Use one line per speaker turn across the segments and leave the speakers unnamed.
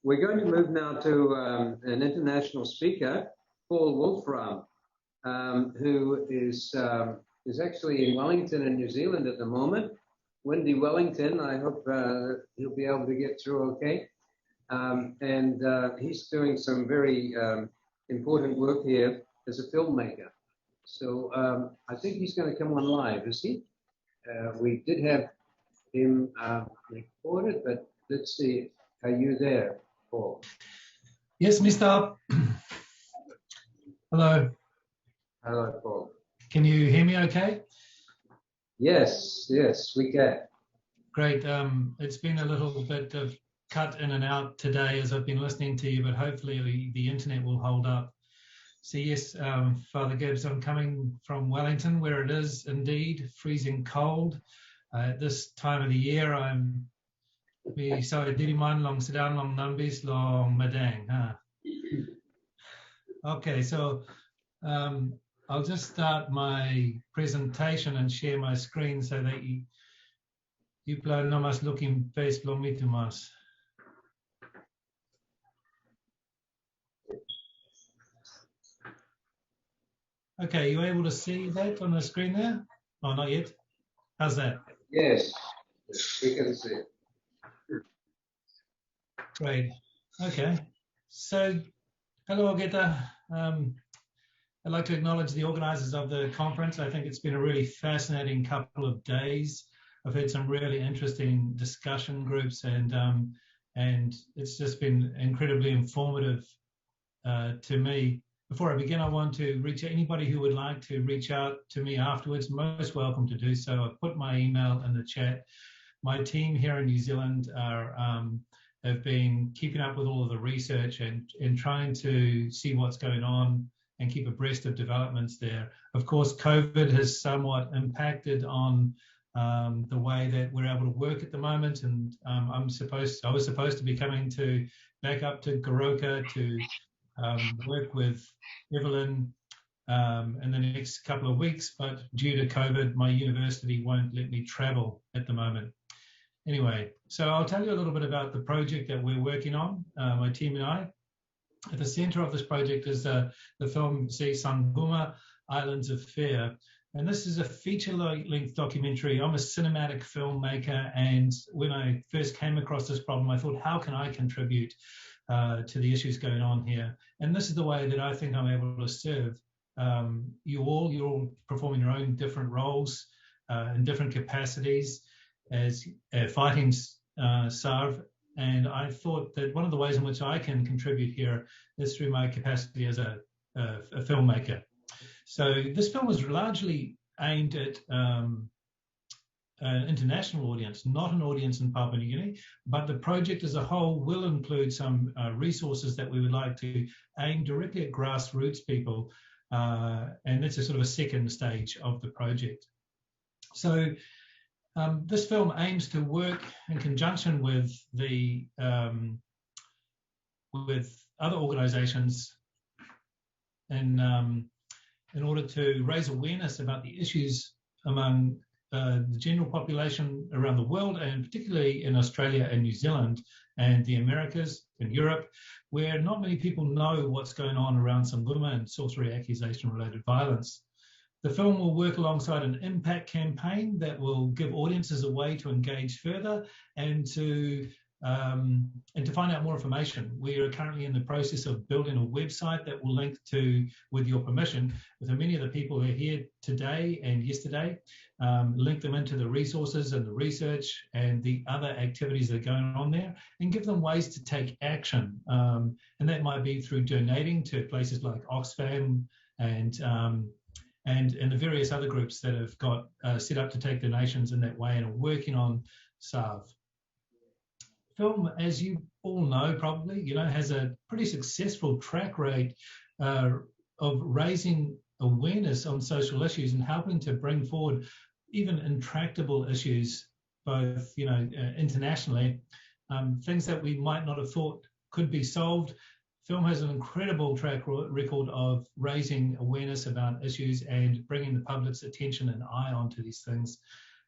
We're going to move now to an international speaker, Paul Wolframm, who is actually in Wellington in New Zealand at the moment. Windy Wellington, I hope he'll be able to get through okay. He's doing some very important work here as a filmmaker. So I think he's going to come on live, is he? We did have him recorded, but let's see. Are you there, Paul?
Yes, Mr. Hello.
Hello, Paul.
Can you hear me okay?
Yes, we can.
Great. It's been a little bit of cut in and out today as I've been listening to you, but hopefully the internet will hold up. So yes, Father Gibbs, I'm coming from Wellington, where it is indeed freezing cold. At this time of the year, so diri man long sedang long nambis long madang. Okay, so I'll just start my presentation and share my screen so that you plan no mas looking face long me to mas. Okay, you able to see that on the screen there? Oh, not yet. How's that?
Yes, we can see it.
Great. Okay. So, hello, Ogeta. I'd like to acknowledge the organisers of the conference. I think it's been a really fascinating couple of days. I've had some really interesting discussion groups, and it's just been incredibly informative to me. Before I begin, I want to reach out anybody who would like to reach out to me afterwards. Most welcome to do so. I've put my email in the chat. My team here in New Zealand have been keeping up with all of the research and trying to see what's going on and keep abreast of developments there. Of course, COVID has somewhat impacted on the way that we're able to work at the moment, and I was supposed to be coming back up to Goroka to work with Evelyn in the next couple of weeks, but due to COVID, my university won't let me travel at the moment. Anyway, so I'll tell you a little bit about the project that we're working on, my team and I. At the center of this project is the film Sanguma, Islands of Fear. And this is a feature-length documentary. I'm a cinematic filmmaker, and when I first came across this problem, I thought, how can I contribute to the issues going on here? And this is the way that I think I'm able to serve you're all performing your own different roles in different capacities as fighting SARV. And I thought that one of the ways in which I can contribute here is through my capacity as a filmmaker. So this film was largely aimed at an international audience, not an audience in Papua New Guinea, but the project as a whole will include some resources that we would like to aim directly at grassroots people, and that's a sort of a second stage of the project. So this film aims to work in conjunction with other organisations in order to raise awareness about the issues among the general population around the world, and particularly in Australia and New Zealand and the Americas and Europe, where not many people know what's going on around Sanguma and sorcery accusation-related violence. The film will work alongside an impact campaign that will give audiences a way to engage further and to find out more information. We are currently in the process of building a website that will link to, with your permission, with many of the people who are here today and yesterday, link them into the resources and the research and the other activities that are going on there, and give them ways to take action. And that might be through donating to places like Oxfam and the various other groups that have got set up to take donations in that way and are working on SARV. Film, as you all know, probably, has a pretty successful track rate of raising awareness on social issues and helping to bring forward even intractable issues, both, internationally, things that we might not have thought could be solved. Film has an incredible track record of raising awareness about issues and bringing the public's attention and eye onto these things.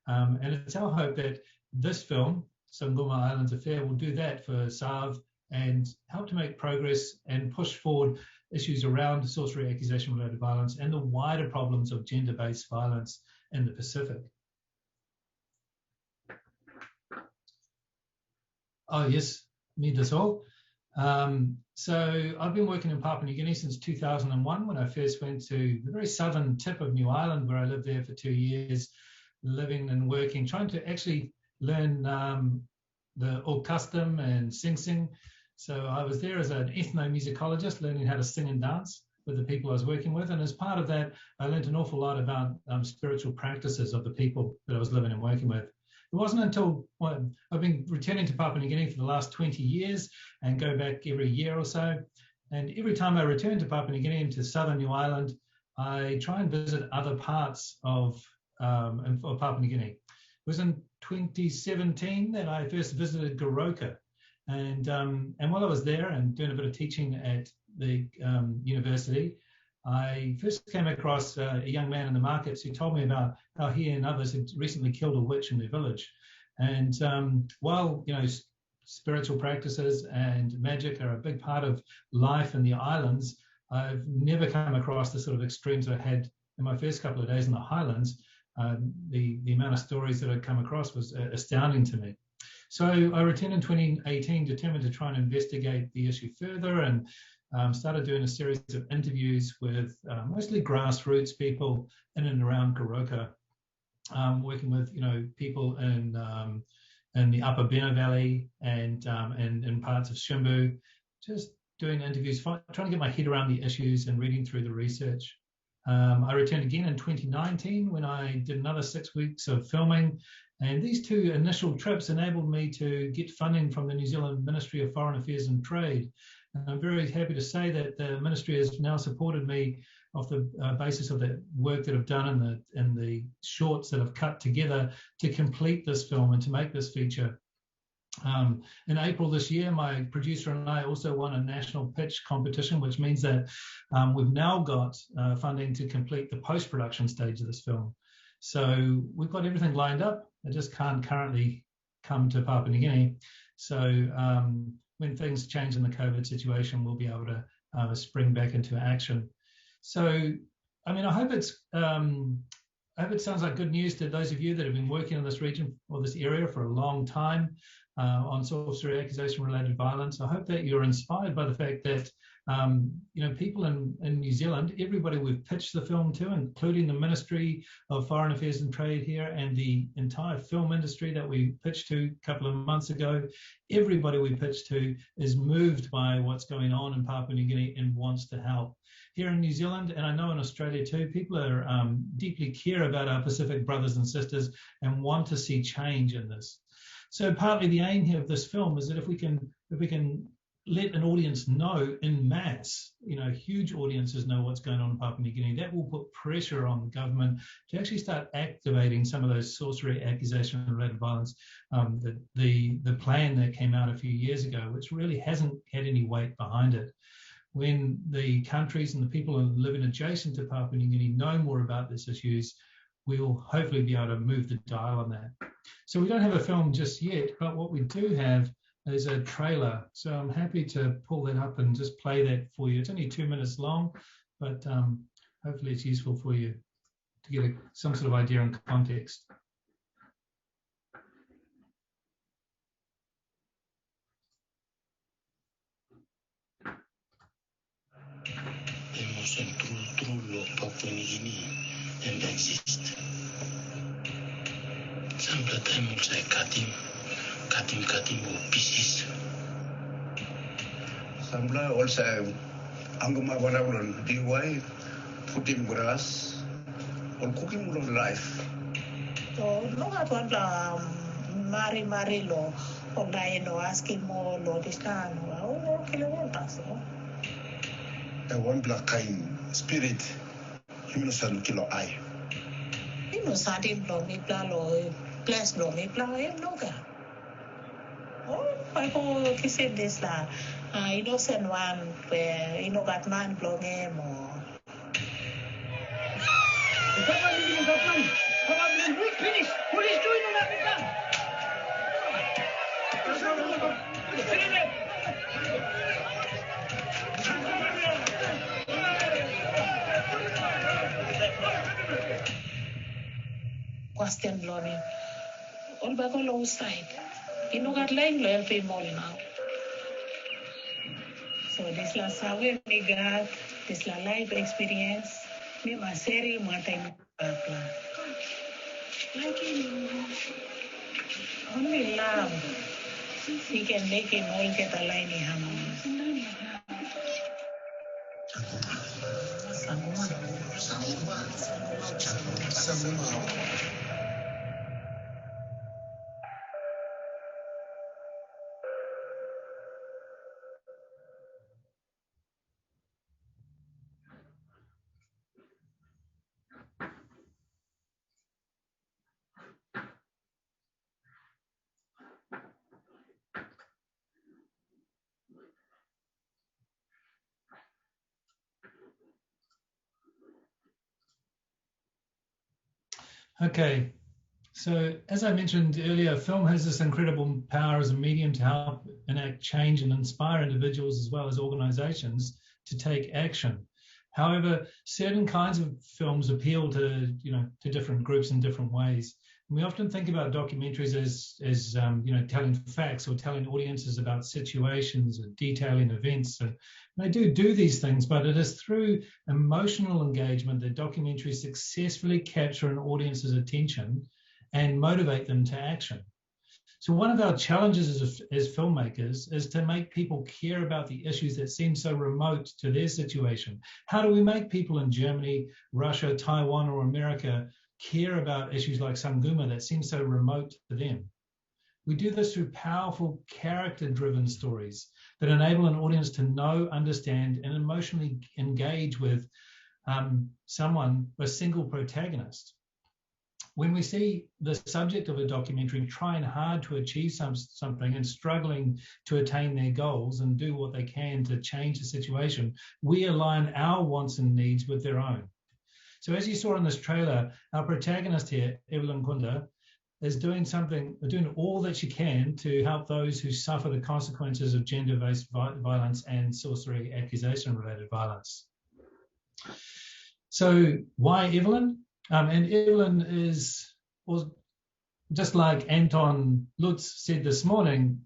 And it's our hope that this film, Sanguma Islands Affair, will do that for SARV and help to make progress and push forward issues around sorcery, accusation-related violence, and the wider problems of gender-based violence in the Pacific. Oh, yes, need this all. So I've been working in Papua New Guinea since 2001 when I first went to the very southern tip of New Ireland, where I lived there for 2 years, living and working, trying to actually learn the old custom and sing. So I was there as an ethnomusicologist, learning how to sing and dance with the people I was working with. And as part of that, I learned an awful lot about spiritual practices of the people that I was living and working with. It wasn't until I've been returning to Papua New Guinea for the last 20 years and go back every year or so. And every time I return to Papua New Guinea and to southern New Ireland, I try and visit other parts of Papua New Guinea. It was in 2017 that I first visited Goroka. And while I was there and doing a bit of teaching at the university, I first came across a young man in the markets who told me about how he and others had recently killed a witch in their village. And while, you know, spiritual practices and magic are a big part of life in the islands, I've never come across the sort of extremes I had in my first couple of days in the highlands. The amount of stories that I'd come across was astounding to me. So I returned in 2018, determined to try and investigate the issue further, and started doing a series of interviews with mostly grassroots people in and around Goroka, working with, you know, people in the Upper Bena Valley and in parts of Shimbu, just doing interviews, trying to get my head around the issues and reading through the research. I returned again in 2019 when I did another 6 weeks of filming. And these two initial trips enabled me to get funding from the New Zealand Ministry of Foreign Affairs and Trade. And I'm very happy to say that the ministry has now supported me off the basis of the work that I've done and the shorts that I've cut together to complete this film and to make this feature. In April this year, my producer and I also won a national pitch competition, which means that we've now got funding to complete the post-production stage of this film. So we've got everything lined up. I just can't currently come to Papua New Guinea. So when things change in the COVID situation, we'll be able to spring back into action. So, I mean, I hope it sounds like good news to those of you that have been working in this region or this area for a long time on sorcery, accusation-related violence. I hope that you're inspired by the fact that, you know, people in New Zealand, everybody we've pitched the film to, including the Ministry of Foreign Affairs and Trade here and the entire film industry that we pitched to a couple of months ago, everybody we pitched to is moved by what's going on in Papua New Guinea and wants to help. Here in New Zealand, and I know in Australia too, people are deeply care about our Pacific brothers and sisters and want to see change in this. So partly the aim here of this film is that if we can let an audience know in mass, you know, huge audiences know what's going on in Papua New Guinea, that will put pressure on the government to actually start activating some of those sorcery, accusation and related violence, the plan that came out a few years ago, which really hasn't had any weight behind it. When the countries and the people living adjacent to Papua New Guinea know more about these issues, we'll hopefully be able to move the dial on that. So we don't have a film just yet, but what we do have is a trailer. So I'm happy to pull that up and just play that for you. It's only 2 minutes long, but hopefully it's useful for you to get some sort of idea and context.
Emotion true of Papua New Guinea and exist. Some the time also cutting pieces.
Some also anguma banabulon DIY, put in grass, or cooking on life.
So no matter Mari lo, or no asking more lo distan, or kilometers.
A one black kind spirit, innocent kilo eye.
Innocent in lo mi plalo, bless lo mi plalo, loga. Oh, I go kiss this la. Innocent one where you know that man blow game or.
Finish. What is doing on that?
question blowing. All back on low side. You know, got line loyal people now. So this last survey we got, this la life experience, me ma seri ma time plan. Like only love, he can make it all get a line in him.
Okay, so as I mentioned earlier, film has this incredible power as a medium to help enact change and inspire individuals as well as organizations to take action. However, certain kinds of films appeal to, to different groups in different ways. And we often think about documentaries as telling facts or telling audiences about situations or detailing events. And they do these things, but it is through emotional engagement that documentaries successfully capture an audience's attention and motivate them to action. So one of our challenges as filmmakers is to make people care about the issues that seem so remote to their situation. How do we make people in Germany, Russia, Taiwan, or America care about issues like Sanguma that seem so remote to them? We do this through powerful character-driven stories that enable an audience to know, understand, and emotionally engage with someone, a single protagonist. When we see the subject of a documentary trying hard to achieve something and struggling to attain their goals and do what they can to change the situation, we align our wants and needs with their own. So as you saw in this trailer, our protagonist here, Evelyn Kunda, is doing all that she can to help those who suffer the consequences of gender-based violence and sorcery accusation-related violence. So why Evelyn? And Evelyn was just like Anton Lutz said this morning,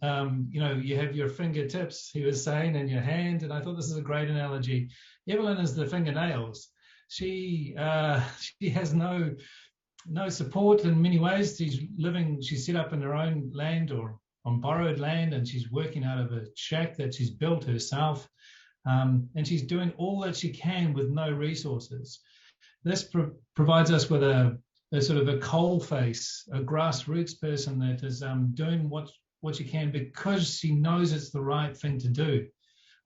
you have your fingertips, he was saying, in your hand, and I thought this is a great analogy. Evelyn is the fingernails. She has no support in many ways. She's set up in her own land or on borrowed land, and she's working out of a shack that she's built herself, and she's doing all that she can with no resources. This provides us with a sort of a coal face, a grassroots person that is doing what she can because she knows it's the right thing to do.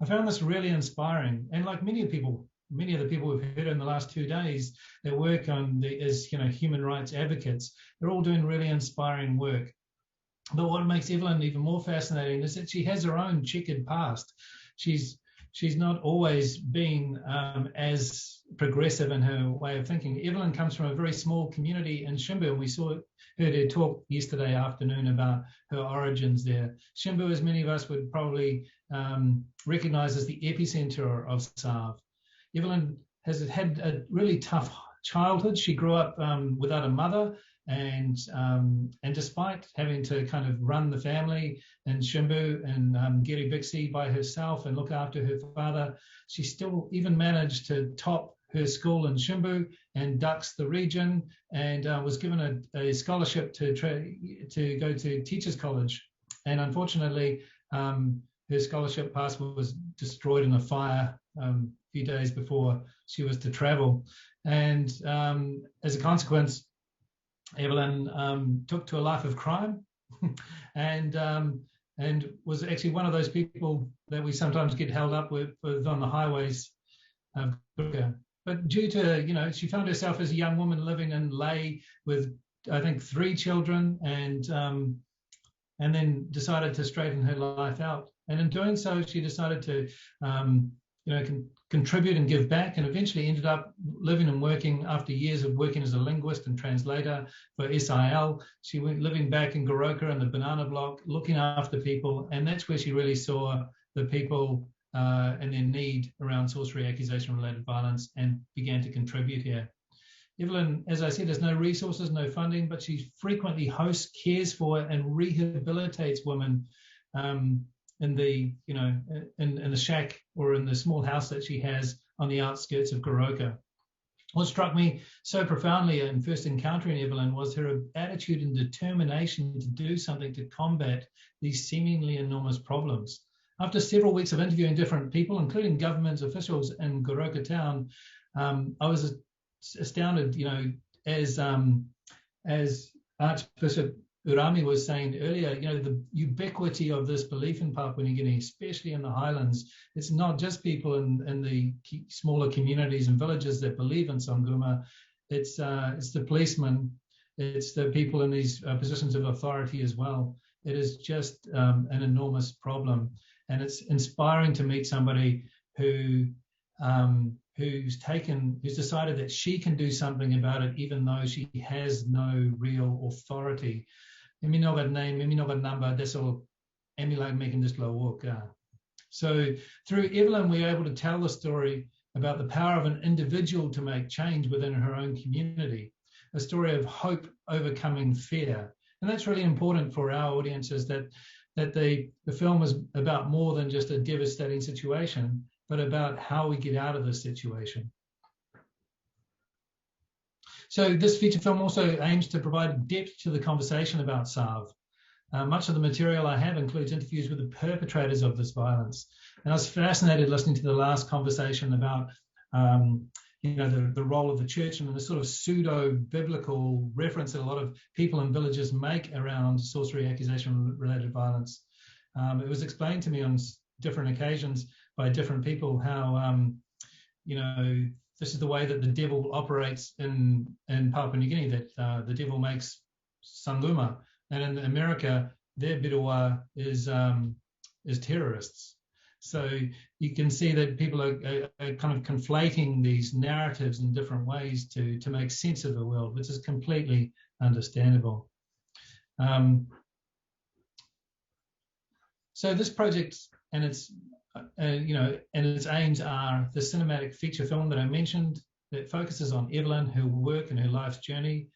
I found this really inspiring, and like many of the people we've heard in the last 2 days that work as human rights advocates, they're all doing really inspiring work. But what makes Evelyn even more fascinating is that she has her own checkered past. She's not always been as progressive in her way of thinking. Evelyn comes from a very small community in Shimbu, and we heard her talk yesterday afternoon about her origins there. Shimbu, as many of us would probably recognize as the epicenter of SARV. Evelyn has had a really tough childhood. She grew up without a mother, and despite having to kind of run the family in Shimbu and Geri Bixi by herself and look after her father, she still even managed to top her school in Shimbu and dux the region, and was given a scholarship to go to Teachers College. And unfortunately, her scholarship pass was destroyed in a fire a few days before she was to travel. And as a consequence, Evelyn took to a life of crime and was actually one of those people that we sometimes get held up with on the highways of Burka. But due to, she found herself as a young woman living in Leh with, I think, 3 children, and then decided to straighten her life out. And in doing so, she decided to, contribute and give back, and eventually ended up living and working, after years of working as a linguist and translator for SIL. She went living back in Goroka in the banana block, looking after people, and that's where she really saw the people and their need around sorcery accusation-related violence, and began to contribute here. Evelyn, as I said, there's no resources, no funding, but she frequently hosts, cares for, and rehabilitates women in the, in the shack or in the small house that she has on the outskirts of Goroka. What struck me so profoundly in first encountering Evelyn was her attitude and determination to do something to combat these seemingly enormous problems. After several weeks of interviewing different people, including government officials in Goroka town, I was astounded, as Archbishop Urami was saying earlier, the ubiquity of this belief in Papua New Guinea, especially in the highlands. It's not just people in the smaller communities and villages that believe in Sanguma. It's the policemen, it's the people in these positions of authority as well. It is just an enormous problem, and it's inspiring to meet somebody who's decided that she can do something about it, even though she has no real authority. So through Evelyn, we were able to tell the story about the power of an individual to make change within her own community, a story of hope overcoming fear. And that's really important for our audiences, that the film is about more than just a devastating situation, but about how we get out of this situation. So this feature film also aims to provide depth to the conversation about SAV. Much of the material I have includes interviews with the perpetrators of this violence. And I was fascinated listening to the last conversation about the role of the church and the sort of pseudo-biblical reference that a lot of people in villages make around sorcery, accusation-related violence. It was explained to me on different occasions by different people how, this is the way that the devil operates in Papua New Guinea, that the devil makes sanguma. And in America, their bidawa is terrorists. So you can see that people are kind of conflating these narratives in different ways to make sense of the world, which is completely understandable. So this project and its aims are the cinematic feature film that I mentioned that focuses on Evelyn, her work and her life's journey.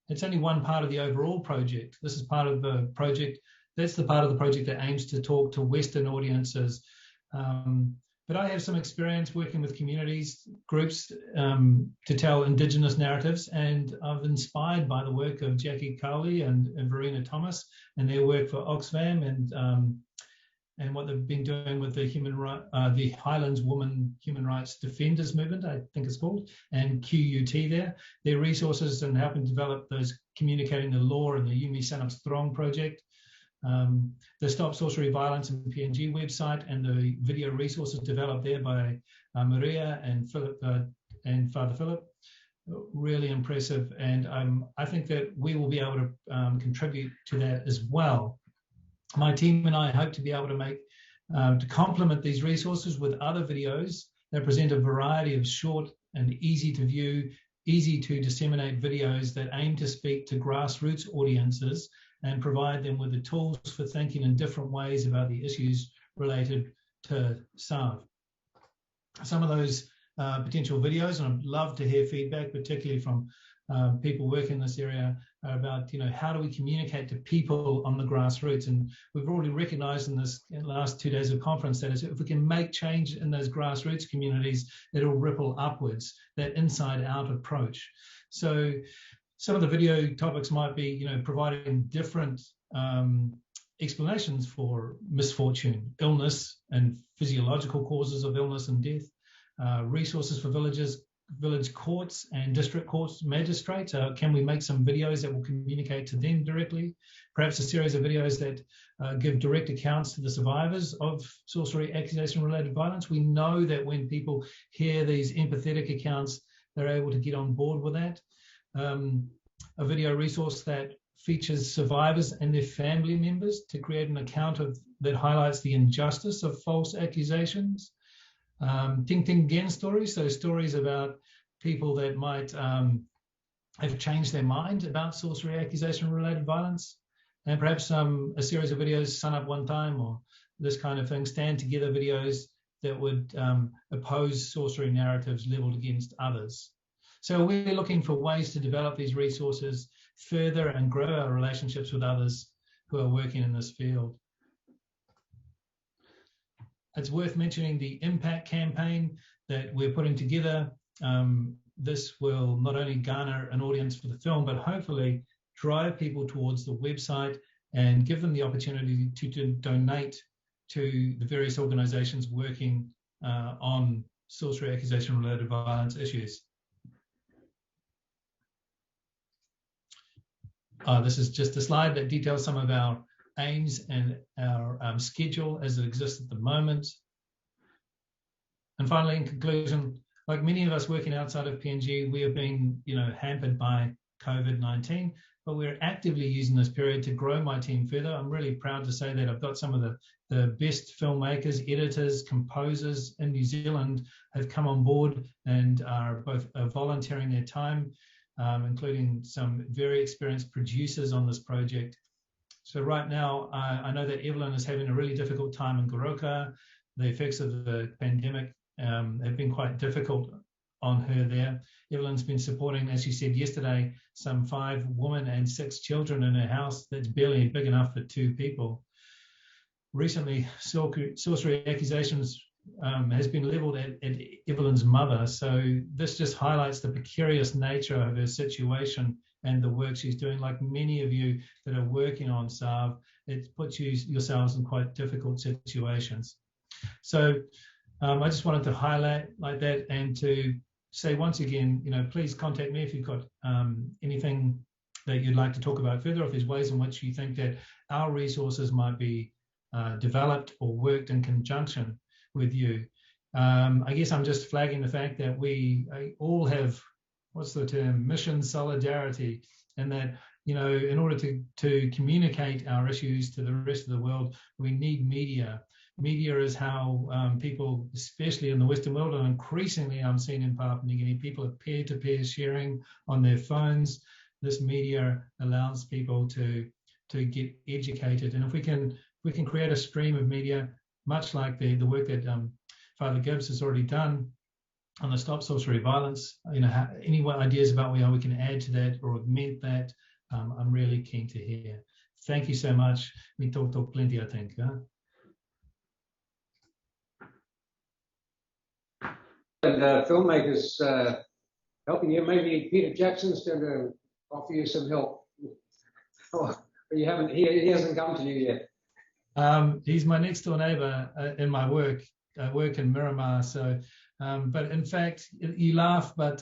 It's only one part of the overall project. This is part of the project. That's the part of the project that aims to talk to Western audiences. But I have some experience working with communities, groups to tell Indigenous narratives, and I've been inspired by the work of Jackie Cowley and Verena Thomas and their work for Oxfam and what they've been doing with the Highlands Women Human Rights Defenders Movement, I think it's called, and QUT there. Their resources and helping develop those Communicating the Law and the Yumi Sanap Strong project. The Stop Sorcery Violence in PNG website and the video resources developed there by Maria and Philip and Father Philip, really impressive. And I think that we will be able to contribute to that as well. My team and I hope to be able to to complement these resources with other videos that present a variety of short and easy to view, easy to disseminate videos that aim to speak to grassroots audiences and provide them with the tools for thinking in different ways about the issues related to SAV. Some of those potential videos, and I'd love to hear feedback, particularly from people working in this area, about how do we communicate to people on the grassroots. And we've already recognized in the last 2 days of conference that if we can make change in those grassroots communities, it'll ripple upwards, that inside-out approach. So some of the video topics might be, providing different explanations for misfortune, illness, and physiological causes of illness and death, resources for village courts and district courts magistrates. Can we make some videos that will communicate to them directly? Perhaps a series of videos that give direct accounts to the survivors of sorcery, accusation-related violence. We know that when people hear these empathetic accounts, they're able to get on board with that. A video resource that features survivors and their family members to create an account that highlights the injustice of false accusations. Ting Ting Gen stories, so stories about people that might have changed their mind about sorcery, accusation-related violence. And perhaps a series of videos, Sun Up One Time, or this kind of thing, stand together videos that would oppose sorcery narratives leveled against others. So we're looking for ways to develop these resources further and grow our relationships with others who are working in this field. It's worth mentioning the impact campaign that we're putting together. This will not only garner an audience for the film, but hopefully drive people towards the website and give them the opportunity to donate to the various organizations working on sorcery accusation-related violence issues. This is just a slide that details some of our aims and our schedule as it exists at the moment. And finally, in conclusion, like many of us working outside of PNG, we have been, hampered by COVID-19, but we're actively using this period to grow my team further. I'm really proud to say that I've got some of the best filmmakers, editors, composers in New Zealand have come on board and are both volunteering their time, including some very experienced producers on this project. So right now, I know that Evelyn is having a really difficult time in Goroka. The effects of the pandemic have been quite difficult on her there. Evelyn's been supporting, as she said yesterday, some 5 women and 6 children in her house that's barely big enough for 2 people. Recently, sorcery accusations has been leveled at Evelyn's mother. So this just highlights the precarious nature of her situation and the work she's doing. Like many of you that are working on SARV, it puts yourselves in quite difficult situations. So I just wanted to highlight like that and to say once again, please contact me if you've got anything that you'd like to talk about further, if there's ways in which you think that our resources might be developed or worked in conjunction with you. I guess I'm just flagging the fact that we all have, what's the term, mission solidarity, and that, in order to communicate our issues to the rest of the world, we need media. Media is how people, especially in the Western world, and increasingly I'm seeing in Papua New Guinea, people are peer-to-peer sharing on their phones. This media allows people to get educated, and if we can create a stream of media, much like the work that Father Gibbs has already done on the Stop Sorcery Violence, any ideas about how we can add to that or augment that, I'm really keen to hear. Thank you so much. We talk plenty, I think.
And filmmakers helping you. Maybe Peter Jackson's going to offer you some help. Oh, you haven't. He hasn't come to you yet.
He's my next door neighbour in my work. I work in Miramar, so. But in fact, you laugh, but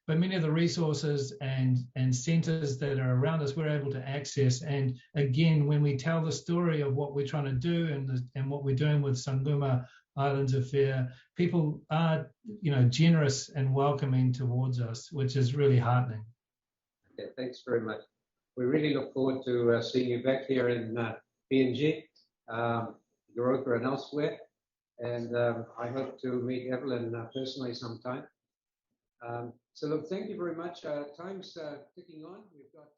many of the resources and centres that are around us, we're able to access. And again, when we tell the story of what we're trying to do and what we're doing with Sanguma Islands Affair, people are, generous and welcoming towards us, which is really heartening.
Okay, thanks very much. We really look forward to seeing you back here in PNG, Goroka and elsewhere. And I hope to meet Evelyn personally sometime. So look, thank you very much. Time's ticking on. We've got